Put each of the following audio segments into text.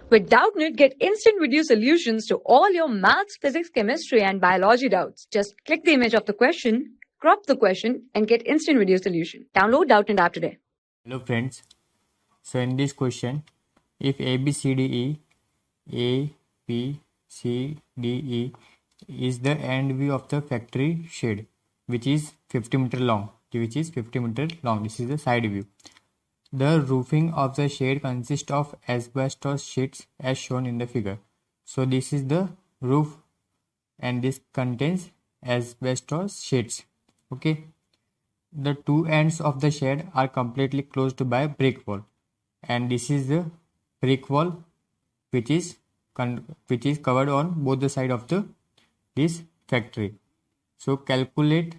With Doubtnut, get instant video solutions to all your maths, physics, chemistry, and biology doubts. Just click the image of the question, crop the question, and get instant video solution. Download Doubtnut app today. Hello friends. So in this question, if ABCDE is the end view of the factory shed, which is 50 meter long. This is the side view. The roofing of the shed consists of asbestos sheets as shown in the figure. So this is the roof and this contains asbestos sheets. Okay. The two ends of the shed are completely closed by brick wall, and this is the brick wall which is covered on both the side of this factory. So calculate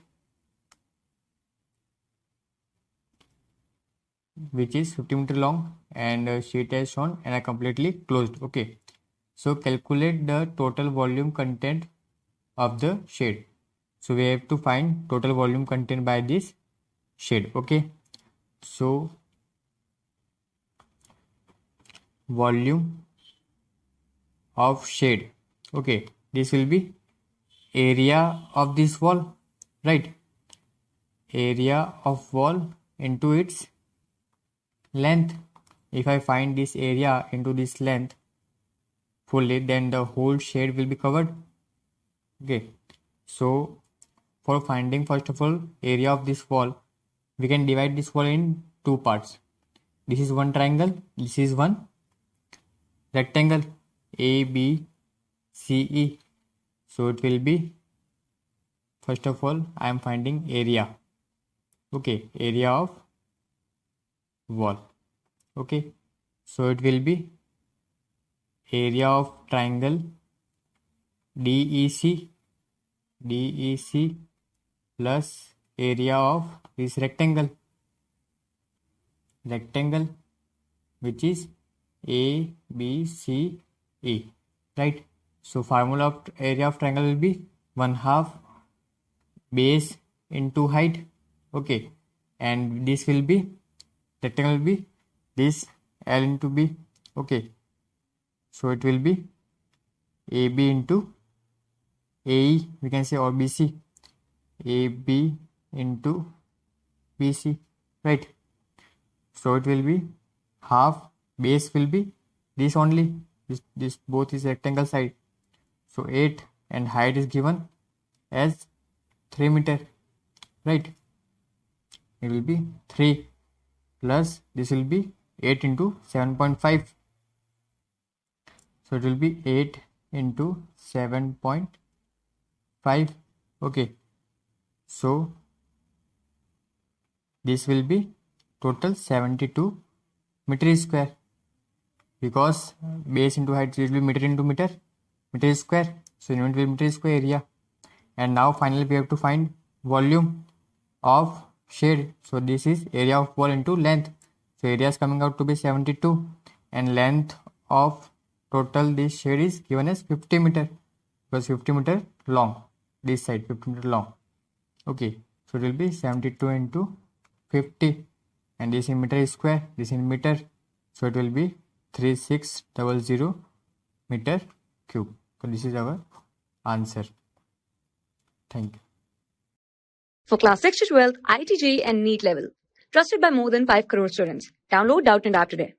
which is 50 meter long and sheet as shown and are completely closed. Okay, so calculate the total volume content of the shed. So we have to find total volume content by this shed. Okay, so volume of shed. Okay, this will be area of this wall, right? Area of wall into its length. If I find this area into this length fully, then the whole shed will be covered. Okay, so for finding first of all area of this wall, we can divide this wall in two parts. This is one triangle, this is one rectangle, ABCE. So it will be, first of all I am finding area. Okay, area of wall. Okay, so it will be area of triangle DEC plus area of this rectangle which is ABCE, right? So formula of area of triangle will be 1/2 base into height. Okay, and this will be rectangle will be this L into B. Okay, so it will be AB into AE, we can say, or BC, AB into BC, right? So it will be half base will be this only, this both is rectangle side, so 8, and height is given as 3 meter, right? It will be 3 plus this will be 8 into 7.5, so it will be 8 into 7.5. okay, so this will be total 72 meter square, because base into height will be meter into meter square, so unit will be meter square area. And now finally we have to find volume of shed. So this is area of wall into length. So area is coming out to be 72, and length of total this shed is given as 50 meter, because 50 meter long, this side 50 meter long. Okay, so it will be 72 into 50, and this in meter square, this in meter, so it will be 3600 meter cube. So this is our answer. Thank you. For class 6 to 12, IIT JEE and NEET level. Trusted by more than 5 crore students. Download Doubtnut app today.